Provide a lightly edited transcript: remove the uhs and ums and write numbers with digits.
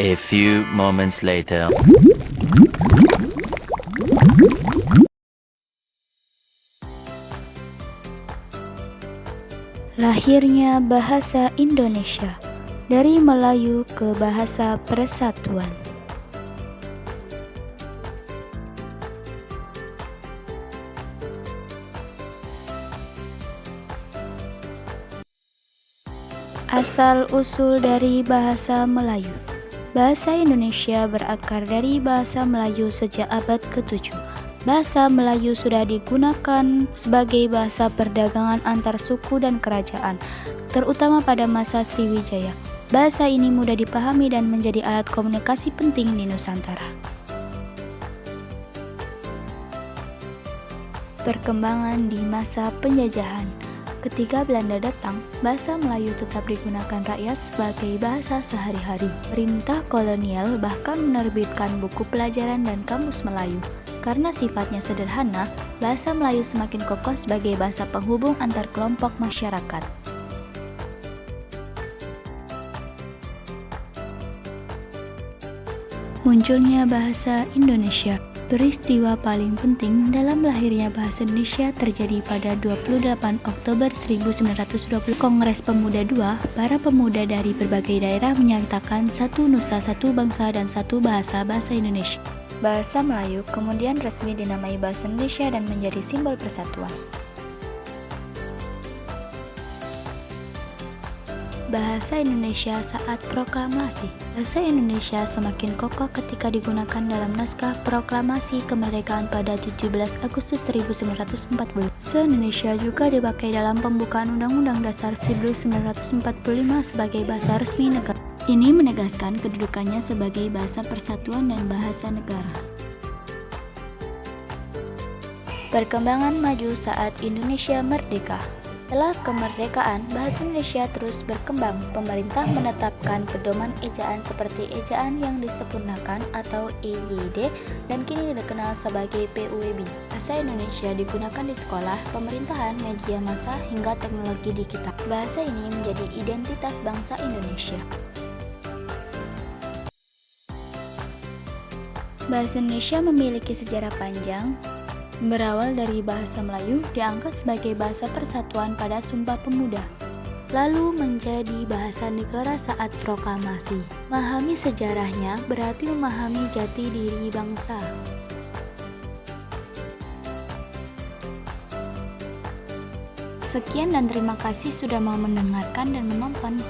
A few moments later. Lahirnya bahasa Indonesia dari Melayu ke Bahasa Persatuan. Asal-usul dari bahasa Melayu. Bahasa Indonesia berakar dari bahasa Melayu sejak abad ke-7. Bahasa Melayu sudah digunakan sebagai bahasa perdagangan antar suku dan kerajaan, terutama pada masa Sriwijaya. Bahasa ini mudah dipahami dan menjadi alat komunikasi penting di Nusantara. Perkembangan di masa penjajahan. Ketika Belanda datang, bahasa Melayu tetap digunakan rakyat sebagai bahasa sehari-hari. Pemerintah kolonial bahkan menerbitkan buku pelajaran dan kamus Melayu. Karena sifatnya sederhana, bahasa Melayu semakin kokoh sebagai bahasa penghubung antar kelompok masyarakat. Munculnya bahasa Indonesia. Peristiwa paling penting dalam lahirnya bahasa Indonesia terjadi pada 28 Oktober 1920. Kongres Pemuda II, para pemuda dari berbagai daerah menyatakan satu nusa, satu bangsa, dan satu bahasa Indonesia. Bahasa Melayu kemudian resmi dinamai bahasa Indonesia dan menjadi simbol persatuan. Bahasa Indonesia saat proklamasi. Bahasa Indonesia semakin kokoh ketika digunakan dalam naskah proklamasi kemerdekaan pada 17 Agustus 1945. Se-Indonesia juga dipakai dalam pembukaan Undang-Undang Dasar 1945 sebagai bahasa resmi negara. Ini menegaskan kedudukannya sebagai bahasa persatuan dan bahasa negara. Perkembangan maju saat Indonesia merdeka. Setelah kemerdekaan, bahasa Indonesia terus berkembang. Pemerintah menetapkan pedoman ejaan seperti ejaan yang disempurnakan atau EYD dan kini dikenal sebagai PUEB. Bahasa Indonesia digunakan di sekolah, pemerintahan, media massa, hingga teknologi digital. Bahasa ini menjadi identitas bangsa Indonesia. Bahasa Indonesia memiliki sejarah panjang. Berawal dari bahasa Melayu, diangkat sebagai bahasa persatuan pada Sumpah Pemuda, lalu menjadi bahasa negara saat proklamasi. Memahami sejarahnya berarti memahami jati diri bangsa. Sekian dan terima kasih sudah mau mendengarkan dan menonton.